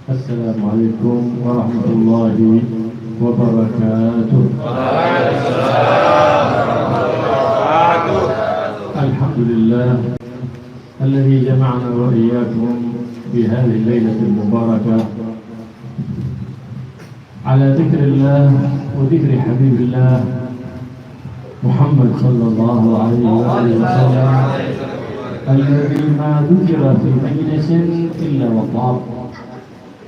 السلام عليكم ورحمة الله وبركاته. الحمد لله الذي جمعنا وإياكم في هذه الليلة المباركة على ذكر الله وذكر حبيب الله محمد صلى الله عليه وآله وسلم الذي ما ذكر في مجلس إلا وطاب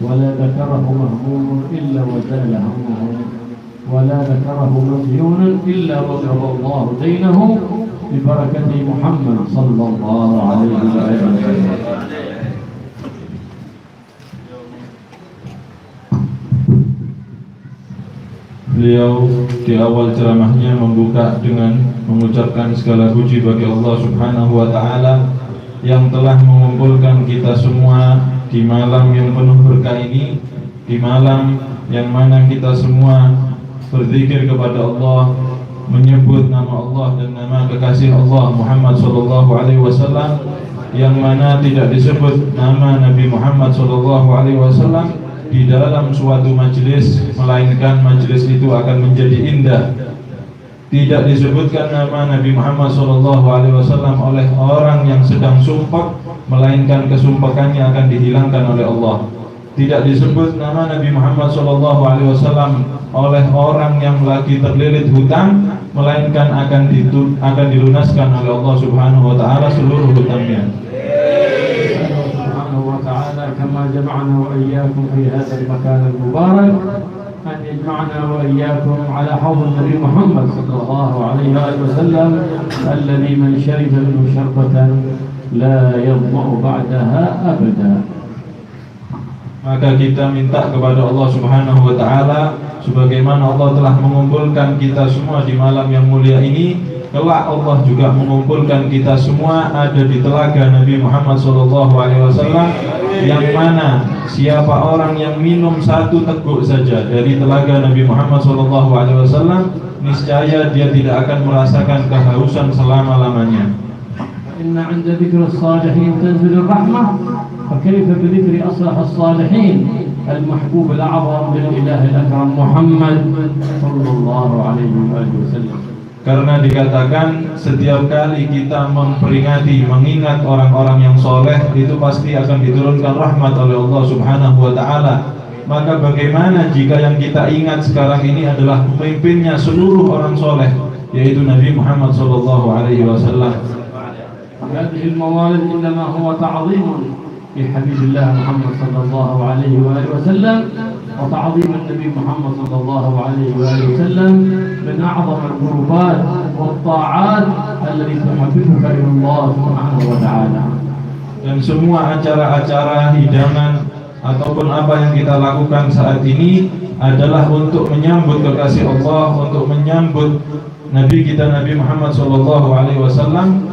ولا ذكره مهموم إلا وزال همه ولا ذكره مديون إلا وقضى الله دينه ببركة محمد صلى الله عليه وسلم. Beliau di awal ceramahnya membuka dengan mengucapkan segala puji bagi Allah Subhanahu wa Ta'ala yang telah mengumpulkan kita semua di malam yang penuh berkah ini, di malam yang mana kita semua berzikir kepada Allah, menyebut nama Allah dan nama kekasih Allah Muhammad sallallahu alaihi wasallam, yang mana tidak disebut nama Nabi Muhammad sallallahu alaihi wasallam di dalam suatu majelis, melainkan majelis itu akan menjadi indah. Tidak disebutkan nama Nabi Muhammad SAW oleh orang yang sedang sumpah, melainkan kesumpahannya akan dihilangkan oleh Allah. Tidak disebut nama Nabi Muhammad SAW oleh orang yang lagi terlilit hutang, melainkan akan dilunaskan oleh Allah Subhanahu wa Ta'ala seluruh hutangnya. كما جمعنا وإياكم في هذا المكان المبارك أن يجمعنا وإياكم على حوض النبي محمد صلى الله عليه وسلم الذي من شرب منه شربة لا يظمأ بعدها أبدا. Maka kita minta kepada Allah Subhanahu wa Ta'ala, sebagaimana Allah telah mengumpulkan kita semua di malam yang mulia ini, kelak Allah juga mengumpulkan kita semua ada di telaga Nabi Muhammad SAW, yang mana siapa orang yang minum satu teguk saja dari telaga Nabi Muhammad SAW, niscaya dia tidak akan merasakan kehausan selama-lamanya. Inna 'inda dzikri as-salihin tanzilur rahmah, fa kaifa bi dzikri aslahis salihin al-mahbub al-a'zam lil ilahi al-akram Muhammad sallallahu alaihi wasallam. Karena dikatakan setiap kali kita memperingati, mengingat orang-orang yang soleh, itu pasti akan diturunkan rahmat oleh Allah Subhanahu wa Ta'ala. Maka bagaimana jika yang kita ingat sekarang ini adalah pemimpinnya seluruh orang soleh, yaitu Nabi Muhammad sallallahu alaihi wasallam. Hadhihi al-mawalid innama huwa ta'dhimun li habibillah Muhammad sallallahu alaihi wasallam wa ta'dhim an-nabi Muhammad sallallahu alaihi wasallam min a'zam al-qurbat wat-ta'at allati tuhabbibuka ila Allah subhanahu wa ta'ala. Dan semua acara-acara hidangan ataupun apa yang kita lakukan saat ini adalah untuk menyambut kekasih Allah, untuk menyambut Nabi kita Nabi Muhammad SAW,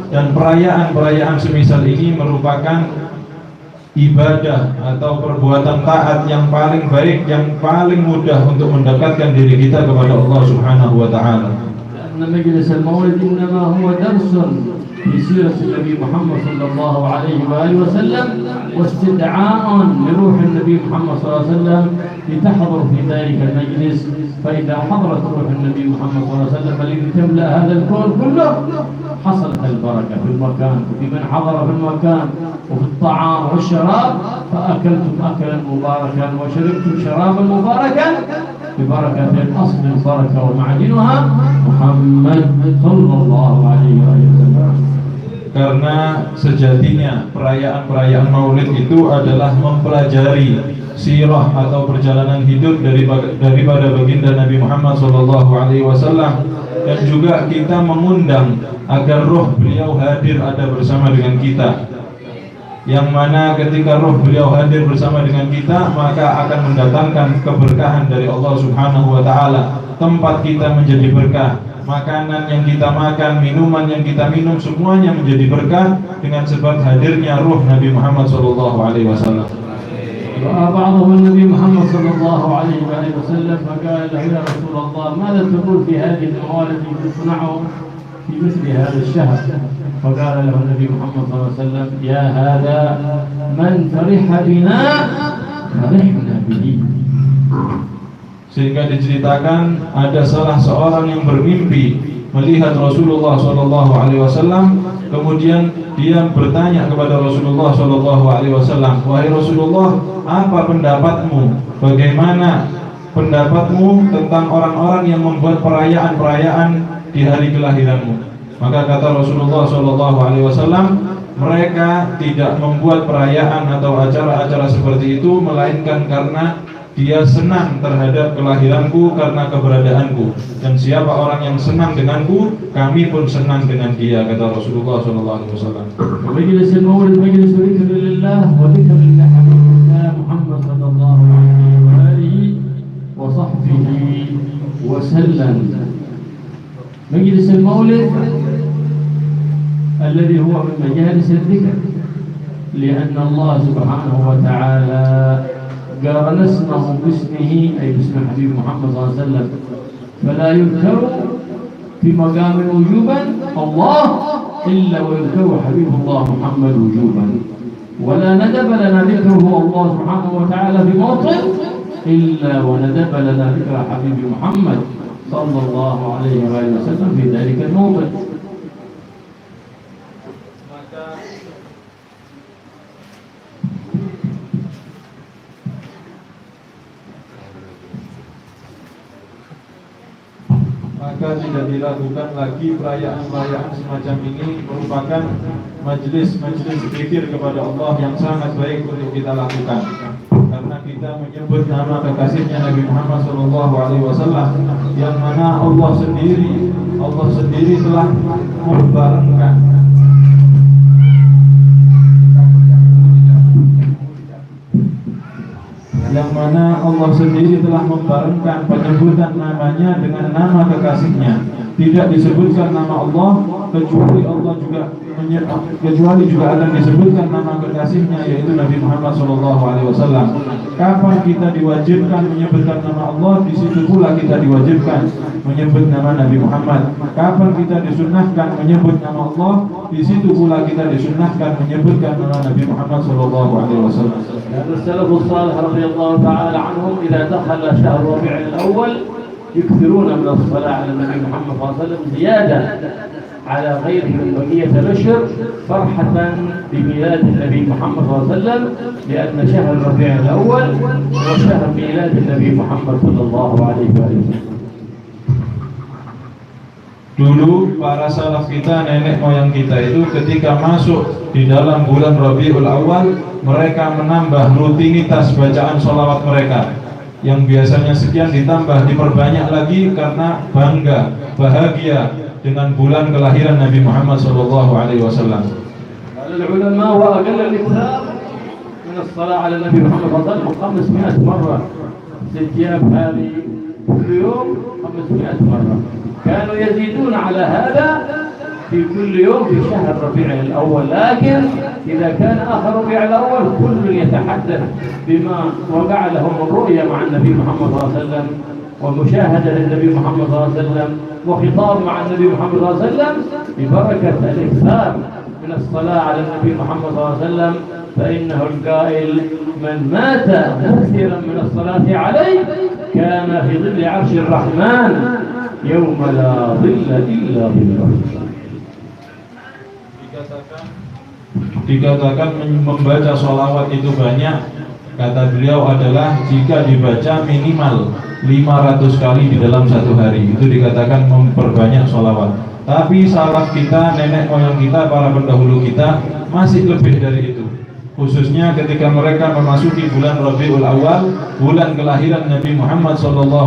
dan perayaan-perayaan semisal ini merupakan ibadah atau perbuatan taat yang paling baik, yang paling mudah untuk mendekatkan diri kita kepada Allah Subhanahu wa Ta'ala. Karena majlis al-maulid innama huwa darsun في سيرة النبي محمد صلى الله عليه وآله وسلم واستدعاء لروح النبي محمد صلى الله عليه وسلم لتحضر في ذلك المجلس. فإذا حضرت روح النبي محمد صلى الله عليه وسلم الذي تملأ هذا الكون كله حصلت البركة في المكان وفي من حضر في المكان وفي الطعام والشراب، فأكلتم أكلا مباركا وشربتم شرابا مباركا ببركة الأصل البركة ومعدنها محمد صلى الله عليه وسلم. Karena sejatinya perayaan-perayaan maulid itu adalah mempelajari sirah atau perjalanan hidup daripada baginda Nabi Muhammad SAW, dan juga kita mengundang agar roh beliau hadir ada bersama dengan kita, yang mana ketika roh beliau hadir bersama dengan kita maka akan mendatangkan keberkahan dari Allah Subhanahu wa Ta'ala. Tempat kita menjadi berkah, makanan yang kita makan, minuman yang kita minum, semuanya menjadi berkah dengan sebab hadirnya ruh Nabi Muhammad SAW. بعضهم النبي محمد صلى الله عليه وآله وسلم فقال له يا رسول الله ماذا تقول في هذه الموالد التي تصنع في مثل هذا الشهر؟ فقال له النبي محمد صلى الله عليه وسلم يا هذا من فرح بنا فرحنا به. Sehingga diceritakan ada salah seorang yang bermimpi melihat Rasulullah Shallallahu Alaihi Wasallam, kemudian dia bertanya kepada Rasulullah Shallallahu Alaihi Wasallam, wahai Rasulullah, apa pendapatmu? Bagaimana pendapatmu tentang orang-orang yang membuat perayaan-perayaan di hari kelahiranmu? Maka kata Rasulullah Shallallahu Alaihi Wasallam, mereka tidak membuat perayaan atau acara-acara seperti itu, melainkan karena dia senang terhadap kelahiranku karena keberadaanku, dan siapa orang yang senang denganku, kami pun senang dengan dia, kata Rasulullah SAW. Majlis al-Maulid majlis dzikr lillah wa dzikr li habibillah Muhammad sallallahu alaihi wa alihi wa sahbihi wa sallam. Majlis al-Maulid alladhi huwa min majalis al-dzikr, لأن الله سبحانه وتعالى قال اسمه باسمه أي باسم حبيب محمد صلى الله عليه وسلم، فلا يذكر في مقام وجوبا الله إلا ويذكر حبيب الله محمد وجوبا، ولا ندب لنا ذكره الله سبحانه وتعالى في موطن إلا وندب لنا ذكر حبيب محمد صلى الله عليه وآله وسلم في ذلك الموطن. Maka tidak dilakukan lagi perayaan-perayaan semacam ini, merupakan majelis-majelis zikir kepada Allah yang sangat baik untuk kita lakukan, karena kita menyebut nama kekasihnya Nabi Muhammad SAW, yang mana Allah sendiri telah membarengkan penyebutan namanya dengan nama kekasihnya. Tidak disebutkan nama Allah kecuali juga akan disebutkan nama kekasihnya, yaitu Nabi Muhammad SAW. Kapan kita diwajibkan menyebutkan nama Allah, di situ pula kita diwajibkan menyebut nama Nabi Muhammad. Kapan kita disunnahkan menyebut nama Allah, di situ pula kita disunnahkan menyebutkan nama Nabi Muhammad SAW. السلف الصالح رضي الله تعالى عنهم إذا دخل شهر ربيع الأول يكثرون من الصلاة على النبي محمد صلى الله عليه وسلم زيادة على غيره من بقية الأشهر، فرحة بميلاد النبي محمد صلى الله عليه وسلم، لأن شهر ربيع الأول هو شهر ميلاد النبي محمد صلى الله عليه وسلم. Dulu para salaf kita, nenek moyang kita itu ketika masuk di dalam bulan Rabiul Awal, mereka menambah rutinitas bacaan sholawat mereka, yang biasanya sekian ditambah diperbanyak lagi karena bangga, bahagia dengan bulan kelahiran Nabi Muhammad SAW. Ulama wa aqall al-ikthar min as-salah ala Nabi Muhammad sallallahu alaihi wasallam 500 marra, setiap hari كل يوم 500 مرة. كانوا يزيدون على هذا في كل يوم في شهر ربيع الأول، لكن إذا كان آخر ربيع الأول كل يتحدث بما وقع لهم الرؤية مع النبي محمد صلى الله عليه وسلم، ومشاهدة للنبي محمد صلى الله عليه وسلم، وخطاب مع النبي محمد صلى الله عليه وسلم. ببركة الإكثار من الصلاة على النبي محمد صلى الله عليه وسلم، فإنه القائل: من مات مكثرا من الصلاة عليه كان في ظل عرش الرحمن يوم لا ظل إلا ظله. Dikatakan membaca sholawat itu banyak, kata beliau adalah jika dibaca minimal 500 kali di dalam satu hari, itu dikatakan memperbanyak sholawat. Tapi salaf kita, nenek moyang kita, para pendahulu kita masih lebih dari itu, khususnya ketika mereka memasuki bulan Rabiul Awal, bulan kelahiran Nabi Muhammad SAW,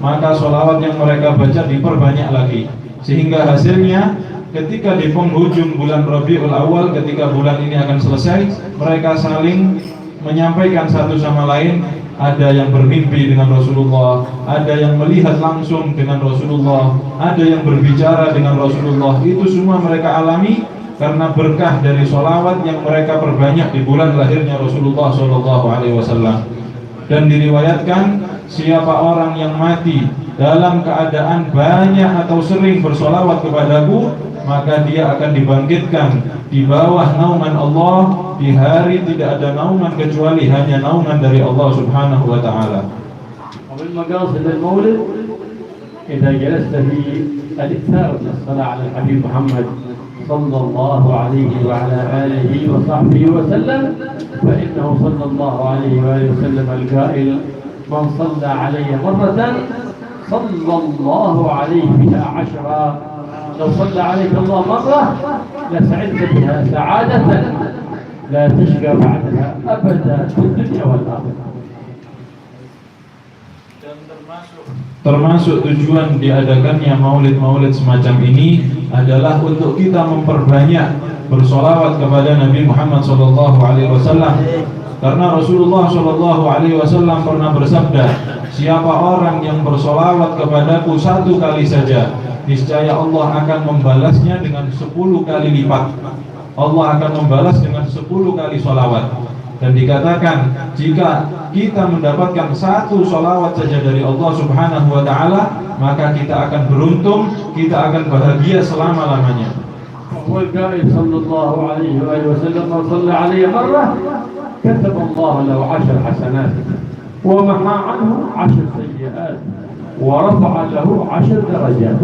maka sholawat yang mereka baca diperbanyak lagi, sehingga hasilnya ketika di penghujung bulan Rabiul Awal, ketika bulan ini akan selesai, mereka saling menyampaikan satu sama lain. Ada yang bermimpi dengan Rasulullah, ada yang melihat langsung dengan Rasulullah, ada yang berbicara dengan Rasulullah. Itu semua mereka alami karena berkah dari sholawat yang mereka perbanyak di bulan lahirnya Rasulullah SAW. Dan diriwayatkan, siapa orang yang mati dalam keadaan banyak atau sering bersolawat kepadaku, maka dia akan dibangkitkan di bawah naungan Allah di hari tidak ada naungan kecuali hanya naungan dari Allah Subhanahu wa taala. ومن مقاصد المولد إذا جلست في الإكثار من الصلاة على الحبيب محمد صلى الله عليه وعلى آله وصحبه وسلم، فإنه صلى الله عليه وآله وسلم القائل: من صلى علي مرة صلى الله عليه بها 10. لو صلى عليك الله مرة لسعدت بها سعادة لا تشقى بعدها أبدا في الدنيا والآخرة. Termasuk tujuan diadakannya maulid-maulid semacam ini adalah untuk kita memperbanyak bersolawat kepada Nabi Muhammad SAW. Karena Rasulullah SAW pernah bersabda, siapa orang yang bersolawat kepadaku 1 kali saja, niscaya Allah akan membalasnya dengan 10 kali lipat. Allah akan membalas dengan 10 kali solawat. Dan dikatakan jika kita mendapatkan 1 solawat saja dari Allah Subhanahu wa ta'ala, maka kita akan beruntung, kita akan bahagia selama-lamanya. والقائل صلى الله عليه وآله وسلم: من صلى علي مرة كتب الله له 10 حسنات ومحى عنه 10 سيئات ورفع له 10 درجات.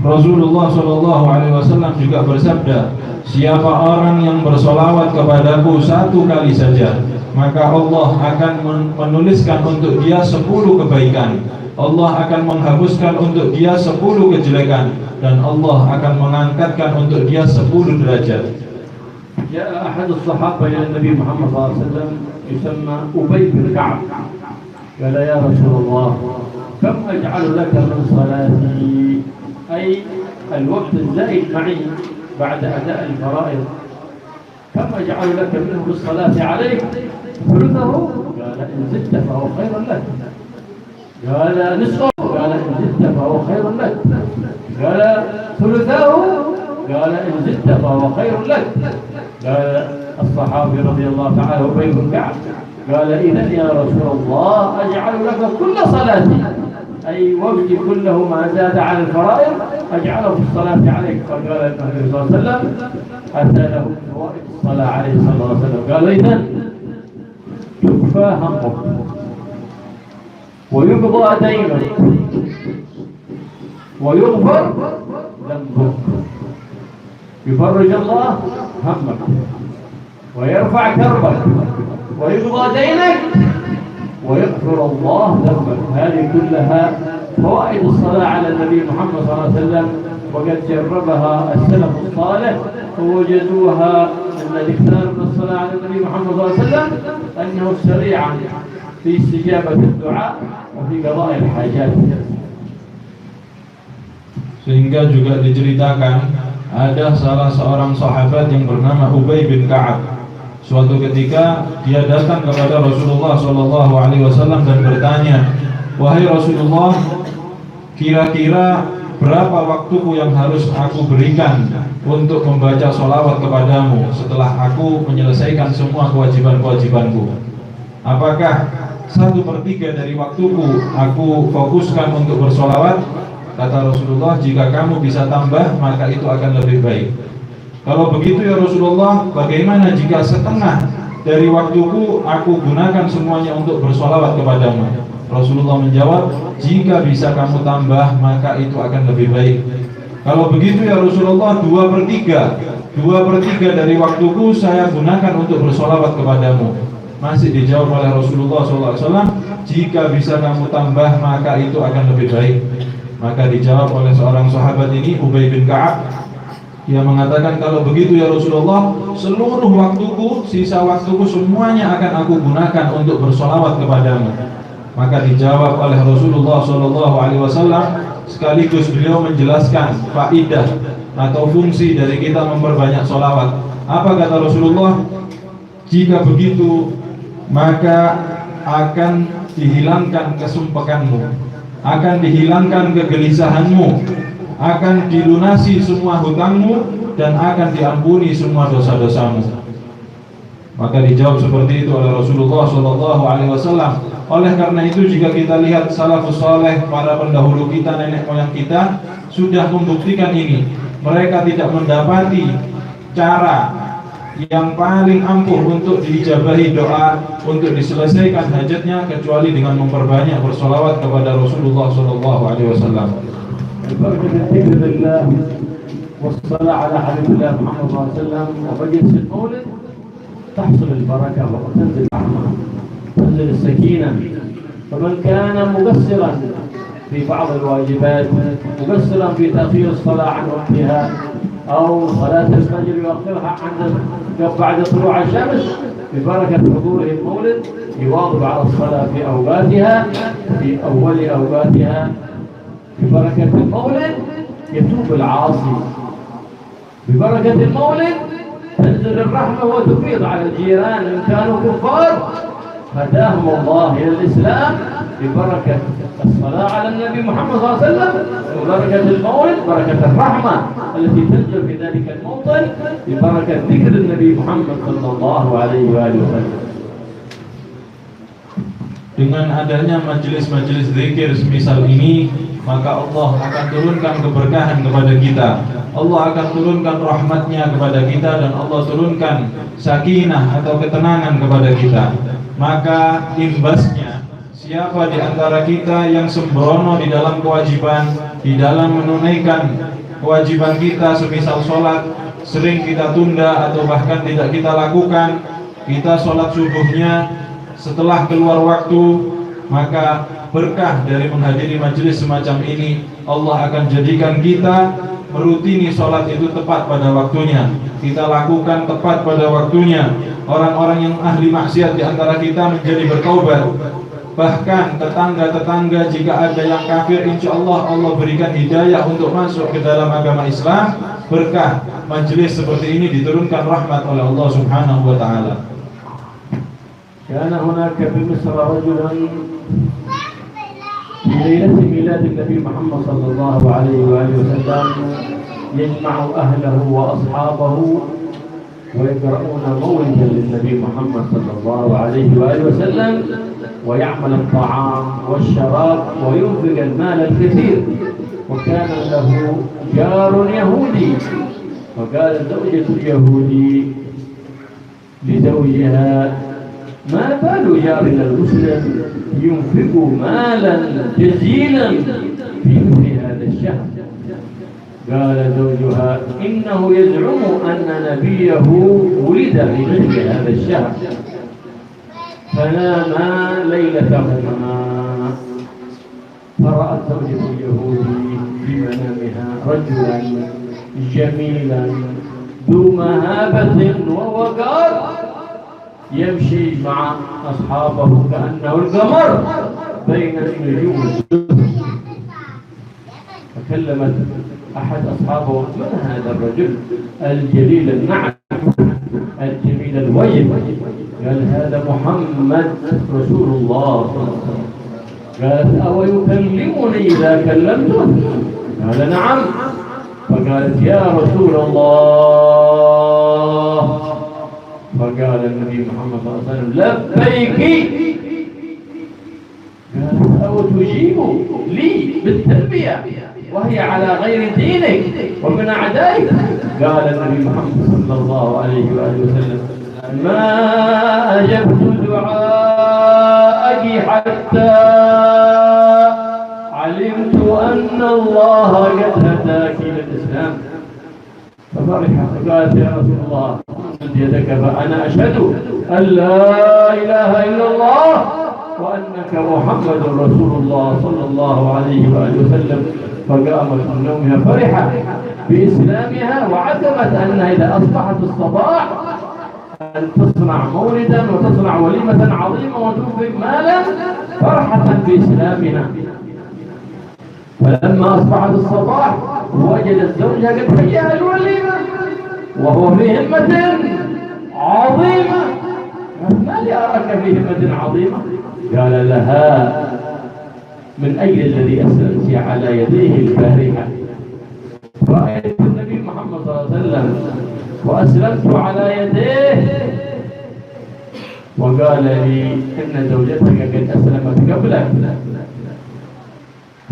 Rasulullah SAW juga bersabda, siapa orang yang bersolawat kepadaku 1 kali saja, maka Allah akan menuliskan untuk dia 10 kebaikan, Allah akan menghapuskan untuk dia 10 kejelekan, dan Allah akan mengangkatkan untuk dia 10 derajat. جاء أحد الصحابة إلى النبي محمد صلى الله عليه وسلم يسمى أبي بن كعب، قال: يا رسول الله، كم أجعل لك من صلاتي، أي الوقت الزائد معي بعد أداء الفرائض، كم أجعل لك منه بالصلاة عليك؟ ثلثه؟ قال: إن زدت فهو خير لك. قال: نصفه؟ قال: إن زدت فهو خير لك. قال: ثلثه؟ قال: إن زدت فهو خير لك. قال الصحابي رضي الله تعالى أبي بن كعب: قال: إذا يا رسول الله أجعل لك كل صلاتي، أي وقتي كله ما زاد على الفرائض أجعله في الصلاة عليك. فقال النبي صلى الله عليه وسلم: أتى له فوائد الصلاة عليه صلى الله عليه وسلم. قال: إذن تكفى همك ويقضى دينك ويغفر ذنبك، يفرج الله همك ويرفع كربك ويقضى دينك ويغفر الله ذنبك. هذه كلها فوائد الصلاة على النبي محمد صلى الله عليه وسلم، وقد جربها السلف الصالح فوجدوها أن الاكثار من الصلاة على النبي محمد صلى الله عليه وسلم أنه سريعا في استجابة الدعاء وفي قضاء الحاجات. Sehingga juga diceritakan ada salah seorang sahabat yang bernama Ubay bin Ka'ab. Suatu ketika dia datang kepada Rasulullah SAW dan bertanya, wahai Rasulullah, kira-kira berapa waktuku yang harus aku berikan untuk membaca sholawat kepadamu setelah aku menyelesaikan semua kewajiban-kewajibanku? Apakah 1/3 dari waktuku aku fokuskan untuk bersolawat? Kata Rasulullah, jika kamu bisa tambah maka itu akan lebih baik. Kalau begitu ya Rasulullah, bagaimana jika setengah dari waktuku aku gunakan semuanya untuk bersolawat kepadamu? Rasulullah menjawab, jika bisa kamu tambah maka itu akan lebih baik. Kalau begitu ya Rasulullah, 2/3 dari waktuku saya gunakan untuk bersolawat kepadamu. Masih dijawab oleh Rasulullah SAW, jika bisa kamu tambah maka itu akan lebih baik. Maka dijawab oleh seorang sahabat ini, Ubay bin Ka'ab. Dia mengatakan, kalau begitu ya Rasulullah, seluruh waktuku, sisa waktuku semuanya akan aku gunakan untuk bersolawat kepadamu. Maka dijawab oleh Rasulullah SAW, sekaligus beliau menjelaskan faidah atau fungsi dari kita memperbanyak solawat. Apa kata Rasulullah? Jika begitu, maka akan dihilangkan kesumpekanmu, akan dihilangkan kegelisahanmu, akan dilunasi semua hutangmu, dan akan diampuni semua dosa-dosamu. Maka dijawab seperti itu oleh Rasulullah SAW. Oleh karena itu, jika kita lihat salafus saleh, para pendahulu kita, nenek moyang kita sudah membuktikan ini. Mereka tidak mendapati cara yang paling ampuh untuk diijabahi doa, untuk diselesaikan hajatnya, kecuali dengan memperbanyak bersolawat kepada Rasulullah SAW. والصلاة على حبيب الله محمد صلى الله عليه وسلم ومجلس المولد تحصل البركة وتنزل الرحمة، تنزل السكينة. فمن كان مقصرا في بعض الواجبات، مقصرا في تأخير الصلاة عن وقتها أو صلاة الفجر يؤخرها بعد طلوع الشمس، ببركة حضوره المولد يواظب على الصلاة في أوقاتها، في أول أوقاتها. ببركة المولد يتوب العاصي، ببركة المولد تنزل الرحمة وتفيض على الجيران إن كانوا كفار هداهم الله إلى الإسلام ببركة الصلاة على النبي محمد صلى الله عليه وسلم، وبركة المولد بركة الرحمة التي تنزل في ذلك الموطن ببركة ذكر النبي محمد صلى الله عليه وآله وسلم. Dengan adanya majelis-majelis zikir semisal ini, maka Allah akan turunkan keberkahan kepada kita. Allah akan turunkan rahmatnya kepada kita, dan Allah turunkan sakinah atau ketenangan kepada kita. Maka imbasnya, siapa di antara kita yang sembrono di dalam kewajiban, di dalam menunaikan kewajiban kita, semisal sholat sering kita tunda atau bahkan tidak kita lakukan, kita sholat subuhnya setelah keluar waktu, maka berkah dari menghadiri majelis semacam ini Allah akan jadikan kita merutini sholat itu tepat pada waktunya, kita lakukan tepat pada waktunya. Orang-orang yang ahli maksiat di antara kita menjadi bertaubat. Bahkan tetangga-tetangga jika ada yang kafir, insya Allah Allah berikan hidayah untuk masuk ke dalam agama Islam. Berkah majelis seperti ini diturunkan rahmat oleh Allah Subhanahu wa Ta'ala. كان هناك في مصر رجل في ليلة ميلاد النبي محمد صلى الله عليه وآله وسلم يجمع أهله وأصحابه ويقرؤون مولدا للنبي محمد صلى الله عليه وآله وسلم، ويعمل الطعام والشراب وينفق المال الكثير. وكان له جار يهودي، وقال زوجة اليهودي لزوجها: ما بال جارنا المسلم ينفق مالا جزيلا في مثل هذا الشهر؟ قال زوجها: إنه يزعم أن نبيه ولد في مثل هذا الشهر. فناما ليلتهما، فرأت زوجة اليهودي في منامها رجلا جميلا ذو مهابة ووقار يمشي مع أصحابه كأنه القمر بين النجوم. فكلمت أحد أصحابه: من هذا الرجل الجليل النعم الجميل الوجه؟ قال: هذا محمد رسول الله صلى الله عليه وسلم. قالت: أو يكلمني إذا كلمته؟ قال: نعم. فقالت: يا رسول الله. فقال النبي محمد صلى الله عليه وسلم: لبيك. قالت: أو تجيب لي بالتلبية وهي على غير دينك ومن أعدائك؟ قال النبي محمد صلى الله عليه وآله وسلم: ما أجبت دعاءك حتى علمت أن الله قد هداك إلى الإسلام. ففرحت قالت: يا رسول الله مد يدك فأنا أشهد أن لا إله إلا الله وأنك محمد رسول الله صلى الله عليه وآله وسلم. فقامت من نومها فرحة بإسلامها، وعزمت أنها إذا أصبحت الصباح أن تصنع مولدا وتصنع وليمة عظيمة وتنفق مالا فرحة بإسلامها. فلما أصبحت الصباح وجدت زوجها قد هيأ الوليمة وهو في همة عظيمة. ما لي أراك في همة عظيمة؟ قال لها: من أجل الذي أسلمت على يديه البارحة. رأيت النبي محمد صلى الله عليه وسلم وأسلمت على يديه، وقال لي: إن زوجتك قد أسلمت قبلك.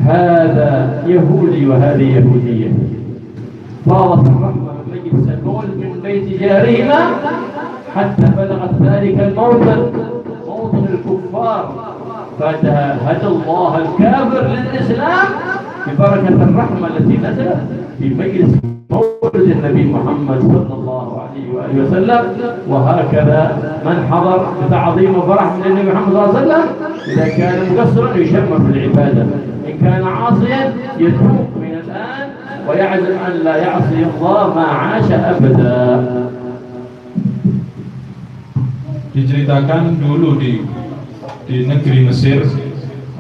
هذا يهودي وهذه يهودية. فاضت الرحمة من مجلس المولد من بيت جارهما حتى بلغت ذلك الموطن موطن الكفار، فهدى الله الكافر للإسلام ببركة الرحمة التي نزلت في مجلس مولد النبي محمد صلى الله عليه وآله وسلم. وهكذا من حضر بتعظيم وفرح من النبي محمد صلى الله عليه وسلم إذا كان مقصرا يشمر في العبادة، إن كان عاصيا يتوب من الآن ويعزم أن لا يعصي الله ما عاش أبدا. Diceritakan dulu di negeri Mesir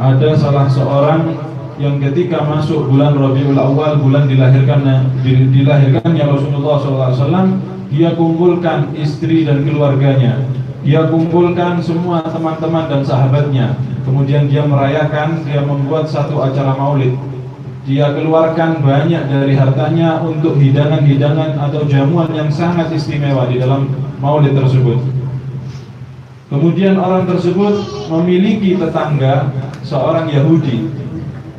ada salah seorang yang ketika masuk bulan Rabiul Awal, bulan dilahirkannya Rasulullah SAW, dia kumpulkan istri dan keluarganya, dia kumpulkan semua teman-teman dan sahabatnya, kemudian dia merayakan, dia membuat satu acara maulid. Dia keluarkan banyak dari hartanya untuk hidangan-hidangan atau jamuan yang sangat istimewa di dalam maulid tersebut. Kemudian orang tersebut memiliki tetangga seorang Yahudi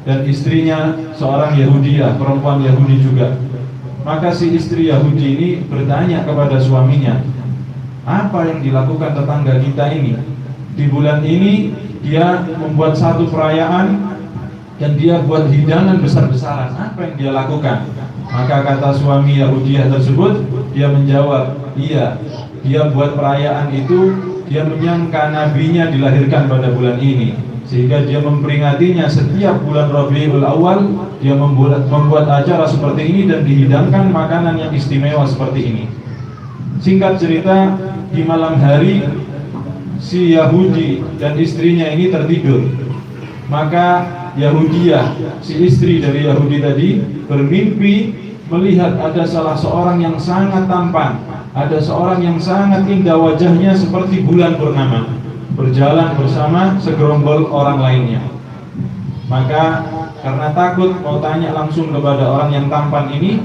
dan istrinya seorang Yahudiah, perempuan Yahudi juga. Maka si istri Yahudi ini bertanya kepada suaminya, apa yang dilakukan tetangga kita ini? Di bulan ini dia membuat satu perayaan dan dia buat hidangan besar-besaran. Apa yang dia lakukan? Maka kata suami Yahudiah tersebut, dia menjawab, iya, dia buat perayaan itu, dia menyangka nabinya dilahirkan pada bulan ini, sehingga dia memperingatinya setiap bulan Rabiul Awal. Dia membuat acara seperti ini dan dihidangkan makanan yang istimewa seperti ini. Singkat cerita, di malam hari si Yahudi dan istrinya ini tertidur. Maka Yahudiah, si istri dari Yahudi tadi, bermimpi melihat ada salah seorang yang sangat tampan, ada seorang yang sangat indah wajahnya seperti bulan purnama, berjalan bersama segerombol orang lainnya. Maka karena takut mau tanya langsung kepada orang yang tampan ini,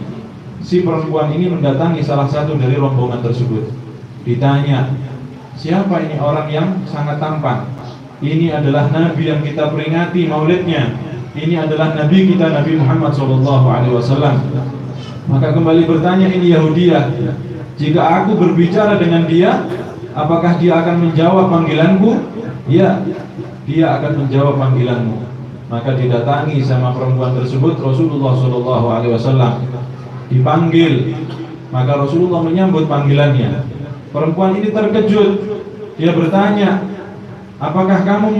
si perempuan ini mendatangi salah satu dari rombongan tersebut. Ditanya, siapa ini orang yang sangat tampan? Ini adalah Nabi yang kita peringati maulidnya. Ini adalah Nabi kita, Nabi Muhammad SAW. Maka kembali bertanya ini Yahudiah, jika aku berbicara dengan dia, apakah dia akan menjawab panggilanku? Ya, dia akan menjawab panggilanmu. Maka didatangi sama perempuan tersebut Rasulullah SAW. Dipanggil, maka Rasulullah menyambut panggilannya. Perempuan ini terkejut. Dia bertanya, apakah kamu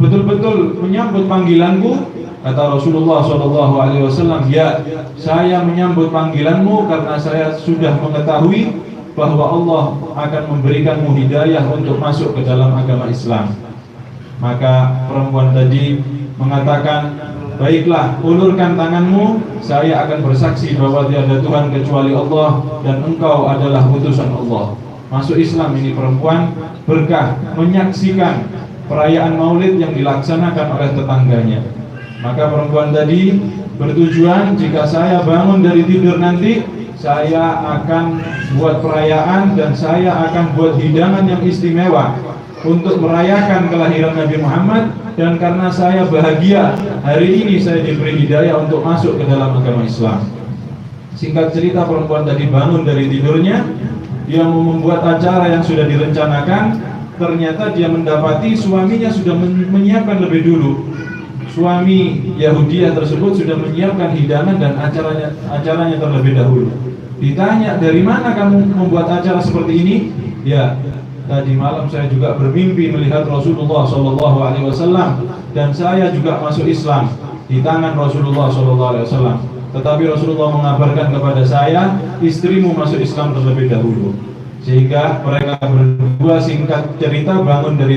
betul-betul menyambut panggilanku? Kata Rasulullah SAW, ya, saya menyambut panggilanmu karena saya sudah mengetahui bahwa Allah akan memberikanmu hidayah untuk masuk ke dalam agama Islam. Maka perempuan tadi mengatakan, baiklah, ulurkan tanganmu, saya akan bersaksi bahwa tiada Tuhan kecuali Allah dan engkau adalah utusan Allah. Masuk Islam ini perempuan, berkah menyaksikan perayaan maulid yang dilaksanakan oleh tetangganya. Maka perempuan tadi bertujuan, jika saya bangun dari tidur nanti, saya akan buat perayaan dan saya akan buat hidangan yang istimewa untuk merayakan kelahiran Nabi Muhammad. Dan karena saya bahagia hari ini saya diberi hidayah untuk masuk ke dalam agama Islam. Singkat cerita, perempuan tadi bangun dari tidurnya, dia mau membuat acara yang sudah direncanakan. Ternyata dia mendapati suaminya sudah menyiapkan lebih dulu. Suami Yahudiah tersebut sudah menyiapkan hidangan dan acaranya terlebih dahulu. Ditanya, dari mana kamu membuat acara seperti ini? Ya, tadi malam saya juga bermimpi melihat Rasulullah SAW dan saya juga masuk Islam di tangan Rasulullah SAW. Tetapi Rasulullah mengabarkan kepada saya, istrimu masuk Islam terlebih dahulu. Sehingga mereka berdua, singkat cerita, bangun dari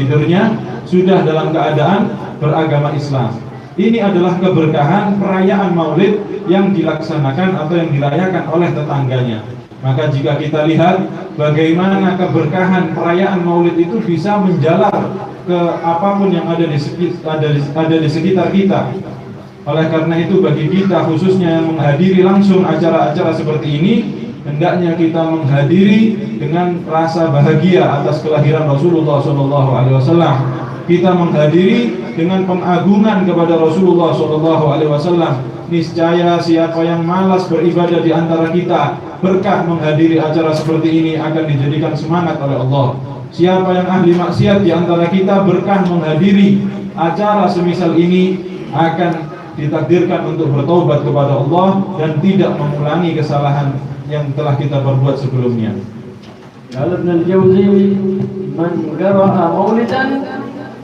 tidurnya sudah dalam keadaan beragama Islam. Ini adalah keberkahan perayaan maulid yang dilaksanakan atau yang dirayakan oleh tetangganya. Maka jika kita lihat bagaimana keberkahan perayaan maulid itu bisa menjalar ke apapun yang ada di sekitar kita. Oleh karena itu, bagi kita khususnya yang menghadiri langsung acara-acara seperti ini, hendaknya kita menghadiri dengan rasa bahagia atas kelahiran Rasulullah SAW. kita menghadiri dengan pengagungan kepada Rasulullah SAW. Niscaya siapa yang malas beribadah di antara kita, berkah menghadiri acara seperti ini akan dijadikan semangat oleh Allah. Siapa yang ahli maksiat di antara kita, berkah menghadiri acara semisal ini akan ditakdirkan untuk bertobat kepada Allah dan tidak mengulangi kesalahan yang telah kita perbuat sebelumnya. قال ابن الجوزي من قرأ مولدا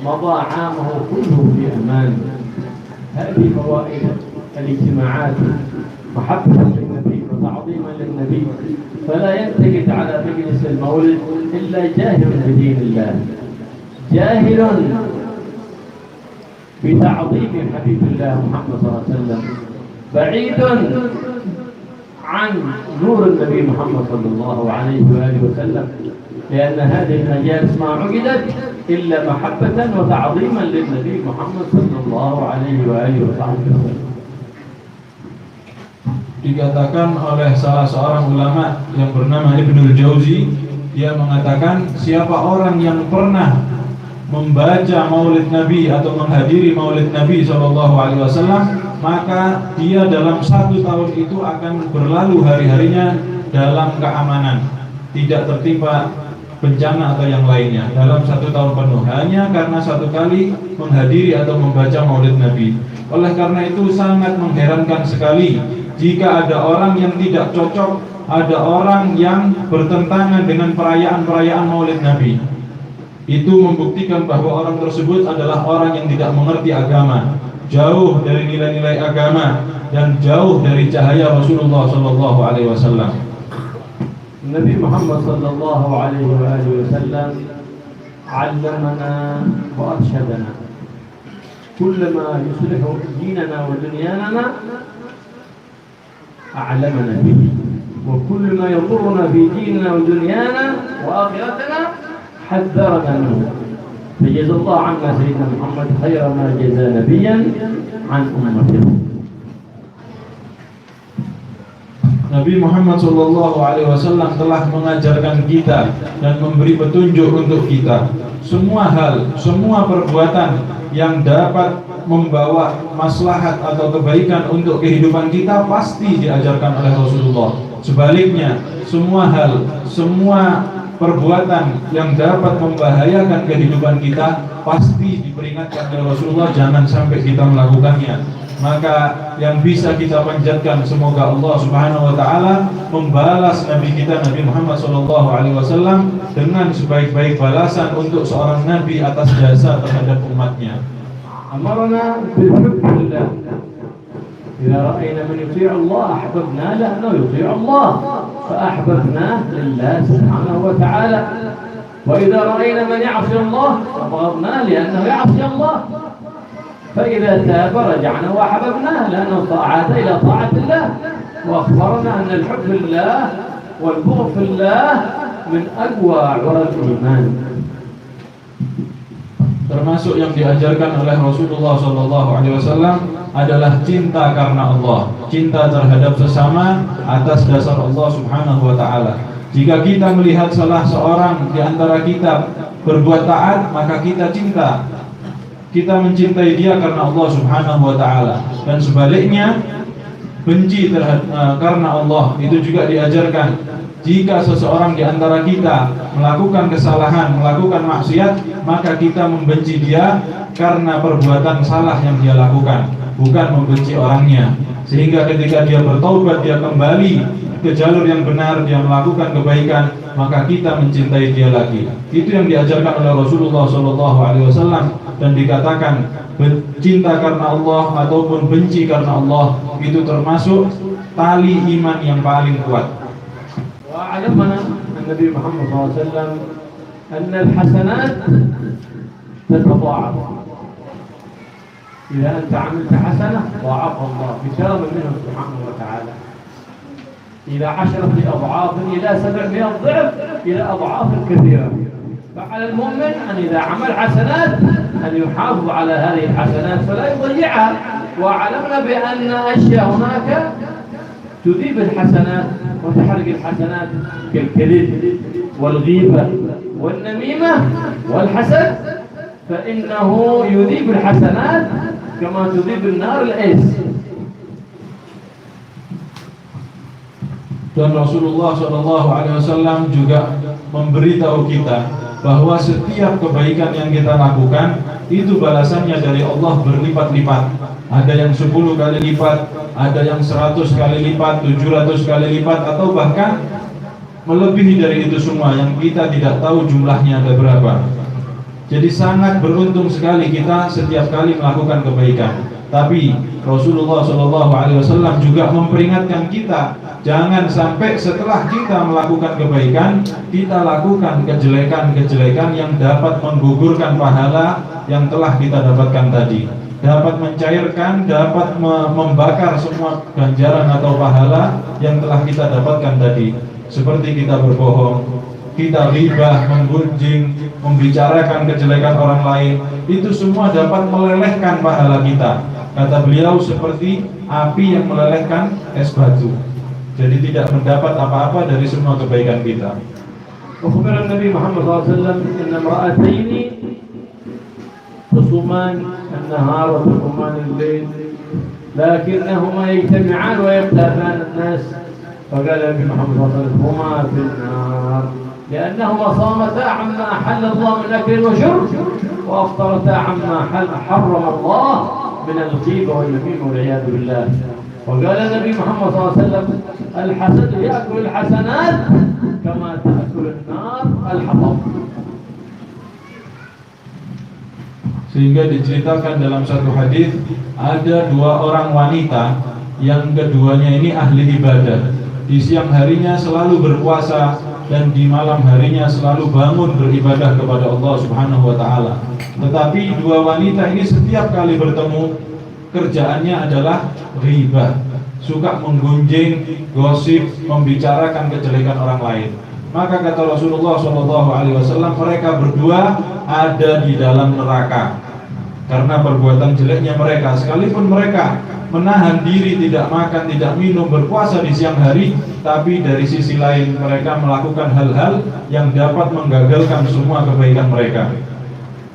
مضى عامه كله في أمان. هذه فوائد الاجتماعات محبة للنبي وتعظيما للنبي، فلا ينتقد على مجلس المولد إلا جاهل بدين الله، جاهل بتعظيم حبيب الله محمد صلى الله عليه وسلم، بعيد عن نور النبي محمد صلى الله عليه وآله وسلم، لأن هذه المجالس ما عقدت إلا محبة وتعظيما للنبي محمد صلى الله عليه وآله وسلم. Dikatakan oleh salah seorang ulama yang bernama Ibnul Jauzi, dia mengatakan siapa orang yang pernah membaca maulid Nabi atau menghadiri maulid Nabi SAW, maka dia dalam 1 tahun itu akan berlalu hari-harinya dalam keamanan, tidak tertimpa bencana atau yang lainnya dalam 1 tahun penuh, hanya karena 1 kali menghadiri atau membaca maulid Nabi. Oleh karena itu sangat mengherankan sekali jika ada orang yang tidak cocok, ada orang yang bertentangan dengan perayaan-perayaan maulid Nabi. Itu membuktikan bahwa orang tersebut adalah orang yang tidak mengerti agama, jauh dari nilai-nilai agama dan jauh dari cahaya Rasulullah SAW. Nabi Muhammad sallallahu alaihi wasallam علمنا وأرشدنا كل ما يصلح ديننا ودنيانا أعلمنا به، وكل ما يضرنا في ديننا ودنيانا وآخرتنا حذرنا منه. فجزا الله عنا سيدنا محمد خير ما جزى نبيا عن أمته. Nabi Muhammad SAW telah mengajarkan kita dan memberi petunjuk untuk kita. Semua hal, semua perbuatan yang dapat membawa maslahat atau kebaikan untuk kehidupan kita pasti diajarkan oleh Rasulullah. Sebaliknya, semua hal, semua perbuatan yang dapat membahayakan kehidupan kita pasti diperingatkan oleh Rasulullah, jangan sampai kita melakukannya. Maka yang bisa kita panjatkan, semoga Allah Subhanahu wa taala membalas Nabi kita Nabi Muhammad SAW dengan sebaik-baik balasan untuk seorang nabi atas jasa terhadap umatnya. Amarna bil hubbillah. Idza ra'ayna man yuti'u Allah ahbabna lahu yuti'u Allah, fa ahbabna lillah subhanahu wa ta'ala. Wa idza ra'ayna man ya'si Allah abghadna li'annahu ya'si Allah. فإذا تاب رجعنا وأحببناه لأنه طاعة إلى طاعة الله، وأخبرنا أن الحب في الله والبغض في الله من أقوى عرى الإيمان. Termasuk yang diajarkan oleh Rasulullah SAW adalah cinta karena Allah, cinta terhadap sesama atas dasar Allah Subhanahu wa taala. Jika kita melihat salah seorang di antara kita berbuat taat, maka kita cinta. Kita mencintai dia karena Allah Subhanahu wa taala, dan sebaliknya benci karena Allah. Itu juga diajarkan. Jika seseorang di antara kita melakukan kesalahan, melakukan maksiat, maka kita membenci dia karena perbuatan salah yang dia lakukan, bukan membenci orangnya. Sehingga ketika dia bertaubat, dia kembali ke jalur yang benar, dia melakukan kebaikan, maka kita mencintai dia lagi. Itu yang diajarkan oleh Rasulullah SAW. Dan dikatakan cinta karena Allah ataupun benci karena Allah itu termasuk tali iman yang paling kuat. Wa 'allamana Nabi Muhammad SAW anna al-hasanat tatadha'af. Idza anta 'amilta hasanah dha'afa Allah bi karam minhu subhanahu wa ta'ala. إلى 10 أضعاف إلى 700 ضعف إلى أضعاف كثيرة. فعلى المؤمن أن إذا عمل حسنات أن يحافظ على هذه الحسنات فلا يضيعها. وعلمنا بأن أشياء هناك تذيب الحسنات وتحرق الحسنات كالكذب والغيبة والنميمة والحسد فإنه يذيب الحسنات كما تذيب النار العز. Dan Rasulullah SAW juga memberitahu kita bahwa setiap kebaikan yang kita lakukan itu balasannya dari Allah berlipat-lipat. Ada yang 10 kali lipat, ada yang 100 kali lipat, 700 kali lipat, atau bahkan melebihi dari itu semua yang kita tidak tahu jumlahnya ada berapa. Jadi sangat beruntung sekali kita setiap kali melakukan kebaikan. Tapi Rasulullah SAW juga memperingatkan kita, jangan sampai setelah kita melakukan kebaikan, kita lakukan kejelekan-kejelekan yang dapat menggugurkan pahala yang telah kita dapatkan tadi, dapat mencairkan, dapat membakar semua ganjaran atau pahala yang telah kita dapatkan tadi. Seperti kita berbohong, kita ghibah, menggunjing, membicarakan kejelekan orang lain, itu semua dapat melelehkan pahala kita. Kata beliau seperti api yang melelehkan es batu. Jadi tidak mendapat apa-apa dari semua kebaikan kita. Akhbar Nabi Muhammad SAW anna imra'ataini tusuman an-nahar wa tusuman al-layl lakinnahuma yajtami'an wa yaqtaban an-nas. فقال النبي محمد صلى الله عليه وسلم هما في النار لأنهما صامتا عما أحل الله من أكل وشرب وأفطرتا عما حرم الله من الغيبة والنميمة والعياذ بالله. وقال النبي محمد صلى الله عليه وسلم الحسد يأكل الحسنات كما تأكل النار الحطب. Sehingga diceritakan dalam satu hadis ada dua orang wanita yang keduanya ini ahli ibadah. Di siang harinya selalu berpuasa dan di malam harinya selalu bangun beribadah kepada Allah Subhanahu wa taala. Tetapi dua wanita ini setiap kali bertemu kerjaannya adalah ghibah, suka menggunjing, gosip, membicarakan kejelekan orang lain. Maka kata Rasulullah SAW, mereka berdua ada di dalam neraka karena perbuatan jeleknya mereka. Sekalipun mereka menahan diri, tidak makan, tidak minum, berpuasa di siang hari, tapi dari sisi lain mereka melakukan hal-hal yang dapat menggagalkan semua kebaikan mereka.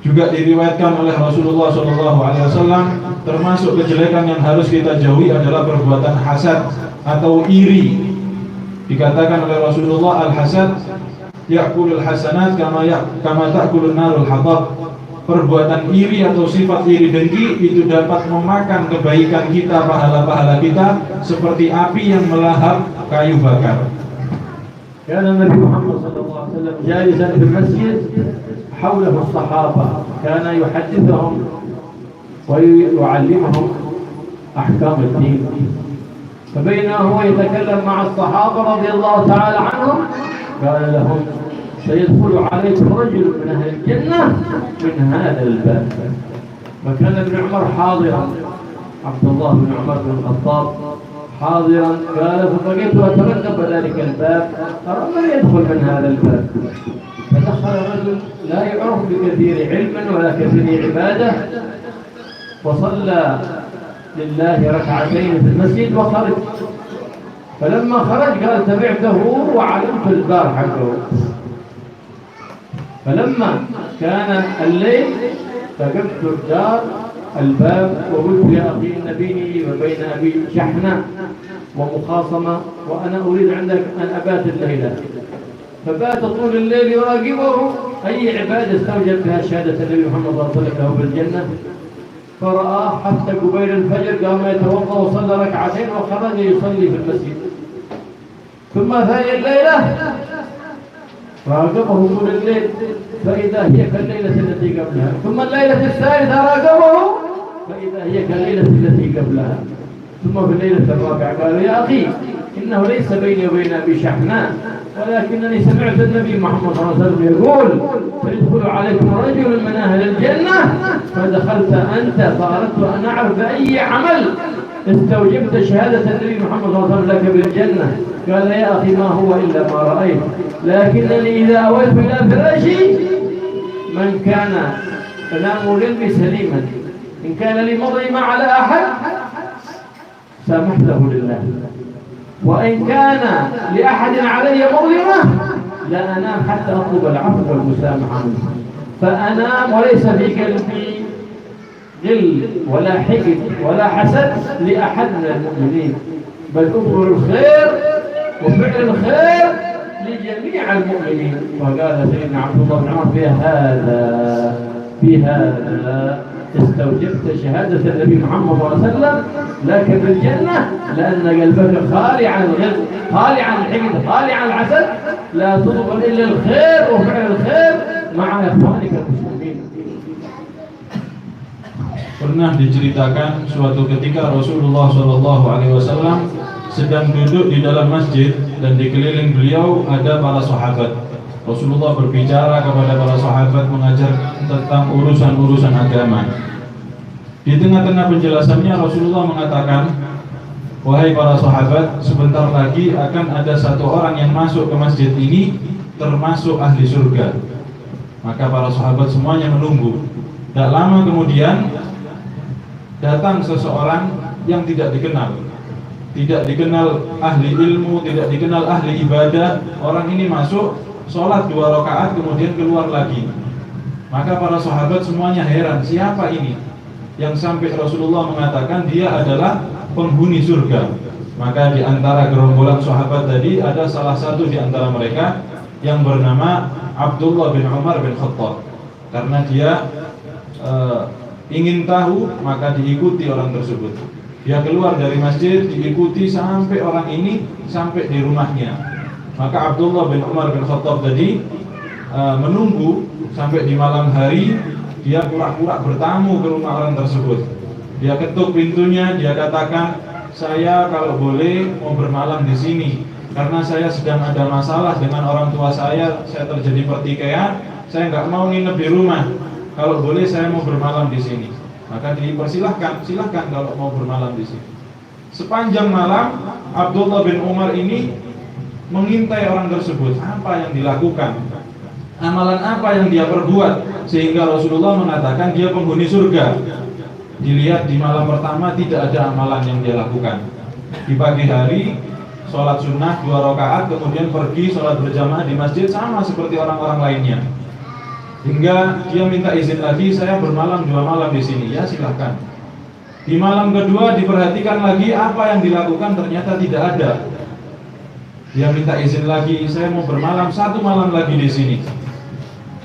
Juga diriwayatkan oleh Rasulullah SAW, termasuk kejelekan yang harus kita jauhi adalah perbuatan hasad atau iri. Dikatakan oleh Rasulullah, al-hasad ya'kulul hasanat kama ta'kulun narul hatab. Perbuatan iri atau sifat iri dengki itu dapat memakan kebaikan kita, pahala-pahala kita seperti api yang melahap kayu bakar. Kana Nabi Muhammad SAW jalisan di masjid حوله الصحابة كان يحدثهم ويعلمهم أحكام الدين. فبينما هو يتكلم مع الصحابة رضي الله تعالى عنهم قال لهم سيدخل عليكم رجل من أهل الجنة من هذا الباب. وكان ابن عمر حاضرا، عبد الله بن عمر بن الخطاب حاضرا. قال فبقيت أترقب ذلك الباب أرى من يدخل من هذا الباب. فدخل رجل لا يعرف بكثير علما ولا كثير عبادة وصلى لله ركعتين في المسجد وخرج. فلما خرج قال تبعته وعلمت الباب حقه. فلما كان الليل فقمت الدار الباب وقلت يا أخي إن بيني وبين أبي شحنة ومخاصمة وأنا أريد عندك أن أبات الليلة. فبات طول الليل يراقبه أي عبادة استوجب بها شهادة النبي محمد صلى الله عليه وسلم له بالجنة. فرآه حتى قبيل الفجر قام يتوضأ وصلى ركعتين وخرج يصلي في المسجد. ثم ثاني الليلة راقبه طول الليل فإذا هي كالليلة التي قبلها. ثم الليلة الثالثة راقبه فإذا هي كالليلة التي قبلها. ثم في الليلة الرابعة قالوا يا أخي إنه ليس بيني وبين أبي شحناء ولكنني سمعت النبي محمد صلى الله عليه وسلم يقول سيدخل عليكم رجل من أهل الجنة فدخلت أنت فأردت أن أعرف أي عمل استوجبت شهادة النبي محمد صلى الله عليه وسلم لك بالجنة. قال يا أخي ما هو إلا ما رأيت لكنني إذا أويت إلى فراشي من كان فنام قلبي سليما إن كان لي مظلمة على أحد سامحته لله وإن كان لأحد علي مظلمة لا أنام حتى أطلب العفو والمسامحة منه. فأنا وليس في قلبي غل ولا حقد ولا حسد لأحد من المؤمنين، بل أمر الخير وفعل الخير لجميع المؤمنين. وقال سيدنا عبد الله بن عمر بهذا استوجبت شهادة النبي محمد صلى الله عليه وسلم لك بالجنة، لأن قلبك خالي عن الغل، خالي عن الحقد، خالي عن الحسد، لا تطلب إلا الخير وفعل الخير مع إخوانك المسلمين. Pernah diceritakan suatu ketika Rasulullah SAW sedang duduk di dalam masjid dan dikeliling beliau ada para sahabat. Rasulullah berbicara kepada para sahabat mengajarkan tentang urusan-urusan agama. Di tengah-tengah penjelasannya Rasulullah mengatakan, wahai para sahabat, sebentar lagi akan ada satu orang yang masuk ke masjid ini termasuk ahli surga. Maka para sahabat semuanya menunggu. Tak lama kemudian datang seseorang yang tidak dikenal ahli ilmu, tidak dikenal ahli ibadah. Orang ini masuk, sholat 2 rakaat, kemudian keluar lagi. Maka para sahabat semuanya heran, siapa ini? Yang sampai Rasulullah mengatakan dia adalah penghuni surga. Maka di antara gerombolan sahabat tadi ada salah satu di antara mereka yang bernama Abdullah bin Umar bin Khattab. Karena dia ingin tahu, maka diikuti orang tersebut. Dia keluar dari masjid, diikuti sampai orang ini sampai di rumahnya. Maka Abdullah bin Umar bin Khattab tadi menunggu sampai di malam hari. Dia pura-pura bertamu ke rumah orang tersebut. Dia ketuk pintunya, dia katakan, saya kalau boleh mau bermalam di sini karena saya sedang ada masalah dengan orang tua saya terjadi pertikaian, saya nggak mau nginep di rumah. Kalau boleh saya mau bermalam di sini. Maka dipersilahkan, silahkan kalau mau bermalam di sini. Sepanjang malam Abdullah bin Umar ini mengintai orang tersebut. Apa yang dilakukan? Amalan apa yang dia perbuat sehingga Rasulullah mengatakan dia penghuni surga? Dilihat di malam pertama tidak ada amalan yang dia lakukan. Di pagi hari sholat sunnah 2 rakaat, kemudian pergi sholat berjamaah di masjid sama seperti orang-orang lainnya. Hingga dia minta izin lagi, saya bermalam 2 malam di sini. Ya silahkan. Di malam kedua diperhatikan lagi apa yang dilakukan, ternyata tidak ada. Dia minta izin lagi, saya mau bermalam 1 malam lagi di sini.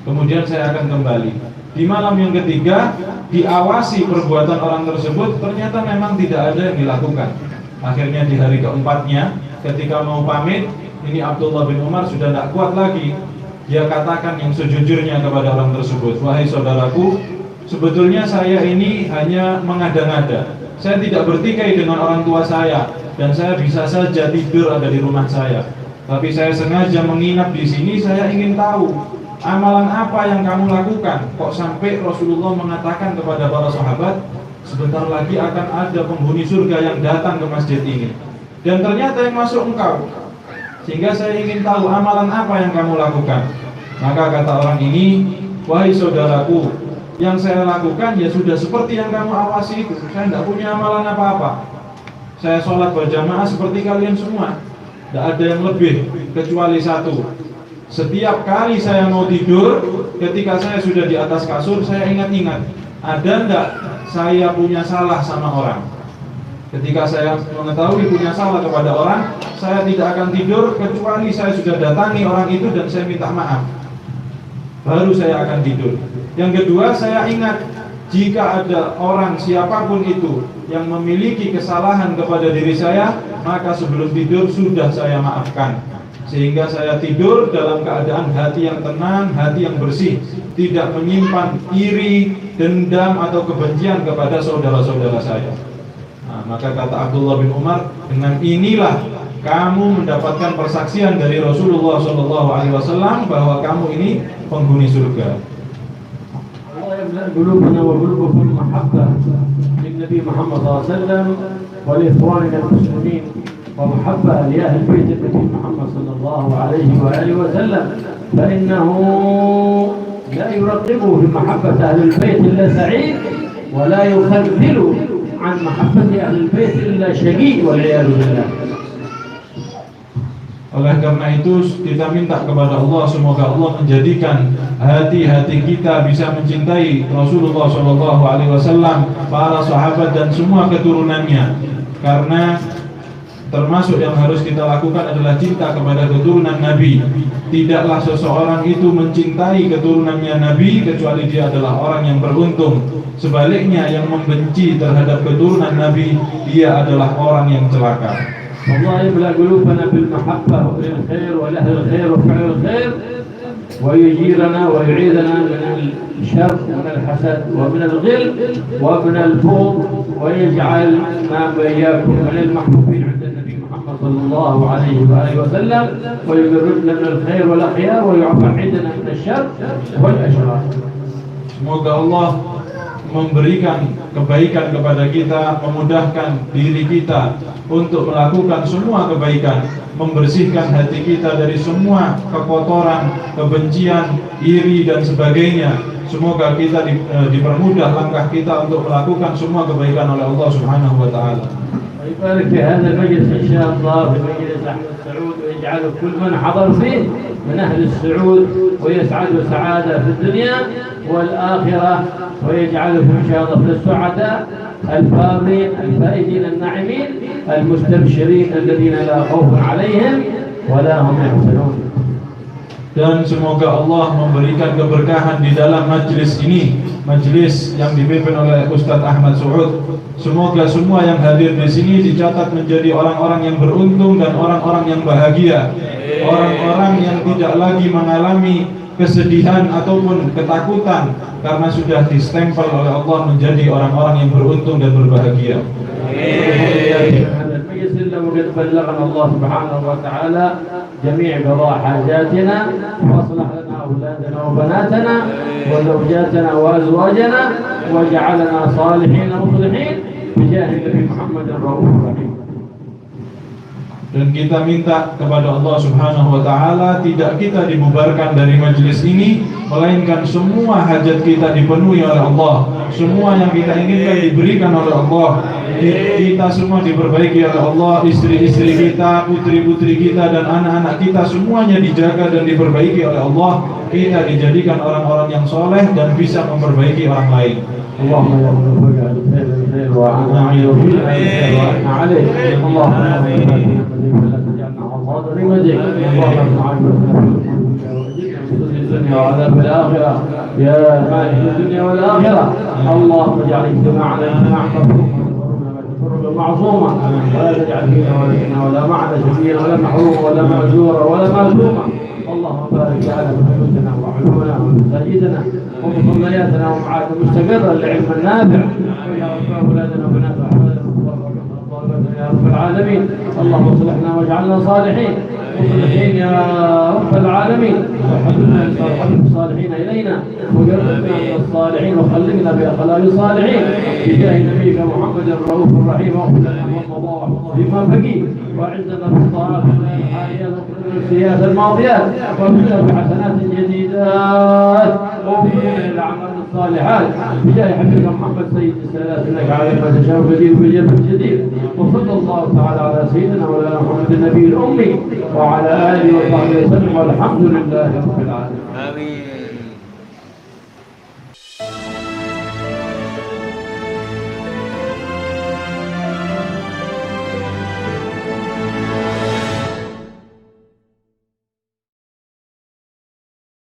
Kemudian saya akan kembali. Di malam yang ketiga diawasi perbuatan orang tersebut, ternyata memang tidak ada yang dilakukan. Akhirnya di hari keempatnya ketika mau pamit, ini Abdullah bin Umar sudah tidak kuat lagi. Dia katakan yang sejujurnya kepada orang tersebut, wahai saudaraku, sebetulnya saya ini hanya mengada-ngada. Saya tidak bertikai dengan orang tua saya dan saya bisa saja tidur ada di rumah saya. Tapi saya sengaja menginap di sini, saya ingin tahu amalan apa yang kamu lakukan. Kok sampai Rasulullah mengatakan kepada para sahabat, sebentar lagi akan ada penghuni surga yang datang ke masjid ini. Dan ternyata yang masuk engkau. Sehingga saya ingin tahu amalan apa yang kamu lakukan. Maka kata orang ini, wahai saudaraku, yang saya lakukan ya sudah seperti yang kamu awasi itu. Saya tidak punya amalan apa-apa. Saya sholat berjamaah seperti kalian semua. Tidak ada yang lebih kecuali satu. Setiap kali saya mau tidur, ketika saya sudah di atas kasur, saya ingat-ingat, ada enggak saya punya salah sama orang. Ketika saya mengetahui punya salah kepada orang, saya tidak akan tidur kecuali saya sudah datangi orang itu dan saya minta maaf. Baru saya akan tidur. Yang kedua, saya ingat jika ada orang siapapun itu yang memiliki kesalahan kepada diri saya, maka sebelum tidur sudah saya maafkan. Sehingga saya tidur dalam keadaan hati yang tenang, hati yang bersih, tidak menyimpan iri, dendam atau kebencian kepada saudara-saudara saya. Maka kata Abdullah bin Umar, dengan inilah kamu mendapatkan persaksian dari Rasulullah SAW bahwa kamu ini penghuni surga. Allah yamla qulubana wa qulubukum mahabbah lin Nabi Muhammad SAW wa li ikhwanina al-muslimin wa mahabbah li ahli bait Nabi Muhammad sallallahu alaihi wa alihi wa sallam fa innahu la yuraqibu bi mahabbati ahli al-bait illa sa'id wa la yukhadhilu عن محبة أهل البيت إلا شقي والعياذ بالله. Oleh karena itu kita minta kepada Allah semoga Allah menjadikan hati-hati kita bisa mencintai Rasulullah SAW, para sahabat dan semua keturunannya. Karena termasuk yang harus kita lakukan adalah cinta kepada keturunan Nabi. Tidaklah seseorang itu mencintai keturunannya Nabi kecuali dia adalah orang yang beruntung. Sebaliknya yang membenci terhadap keturunan Nabi, dia adalah orang yang celaka. الله يملأ قلوبنا بالمحبة وللخير ولأهل الخير وفعل الخير ويجيرنا ويعيذنا من الشر ومن الحسد ومن الغل ومن البغض ويجعل ما بياكم من المحبوبين عند النبي محمد صلى الله عليه وآله وسلم ويقربنا من الخير والأخيار ويبعدنا من الشر والأشرار. Semoga Allah memberikan kebaikan kepada kita, memudahkan diri kita untuk melakukan semua kebaikan, membersihkan hati kita dari semua kekotoran, kebencian, iri dan sebagainya. Semoga kita dipermudah langkah kita untuk melakukan semua kebaikan oleh Allah Subhanahu wa taala. ويبارك في هذا المجلس إن شاء الله في مجلس أحمد سعود ويجعله كل من حضر فيه من أهل السعود ويسعد سعادة في الدنيا والآخرة ويجعله إن شاء الله في السعداء الفائزين الفائزين الناعمين المستبشرين الذين لا خوف عليهم ولا هم يحزنون. Dan semoga Allah memberikan keberkahan di dalam majlis ini, majlis yang dipimpin oleh Ustadz Ahmad Suud. Semoga semua yang hadir di sini dicatat menjadi orang-orang yang beruntung dan orang-orang yang bahagia, orang-orang yang tidak lagi mengalami kesedihan ataupun ketakutan karena sudah distempel oleh Allah menjadi orang-orang yang beruntung dan berbahagia. وقد بلغنا الله سبحانه وتعالى جميع قضاء حاجاتنا واصلح لنا اولادنا وبناتنا وزوجاتنا وازواجنا وجعلنا صالحين مصلحين بجاه النبي محمد الرؤوف الرحيم. Dan kita minta kepada Allah Subhanahu wa taala tidak kita dibubarkan dari majelis ini, melainkan semua hajat kita dipenuhi oleh Allah. Semua yang kita inginkan diberikan oleh Allah. Kita semua diperbaiki oleh Allah, istri-istri kita, putri-putri kita dan anak-anak kita semuanya dijaga dan diperbaiki oleh Allah. Kita dijadikan orang-orang yang soleh dan bisa memperbaiki orang lain. اللهم يا رب اجعل الخير الخير وعنا عليه اللهم لا تجعلنا عصاة لوجهك اللهم اجعلنا في الدنيا وعذاب الآخرة يا مالك الدنيا والآخرة اللهم اجعل اجتماعنا اجتماعا مرحوما معصوما ولا تجعل فينا ولا فينا ولا معنا شقيا ولا محروما ولا مأجورا ولا مظلوما اللهم بارك على بيوتنا وعلومنا ومساجدنا ومصلياتنا ومعاد مستقرا لعلم النافع ويا رب اولادنا وبناتنا يا رب العالمين اللهم اصلحنا واجعلنا صالحين مصلحين يا رب العالمين وحببنا الصالحين الينا وقربنا من الصالحين وخلقنا باخلاق الصالحين بجاه نبيك محمد الرؤوف الرحيم واغفر لنا والقضاء بما بقي واعزنا بالطاعات والحاليات والسيئات الماضيات وابشرنا بحسنات جديدات وبنا الاعمال الصالحات بجاه حبيبك محمد سيد السادات انك على ما تشاء قدير بجد جديد وصلى الله تعالى على سيدنا مولانا محمد النبي الامي وعلى اله وصحبه وسلم والحمد لله رب العالمين.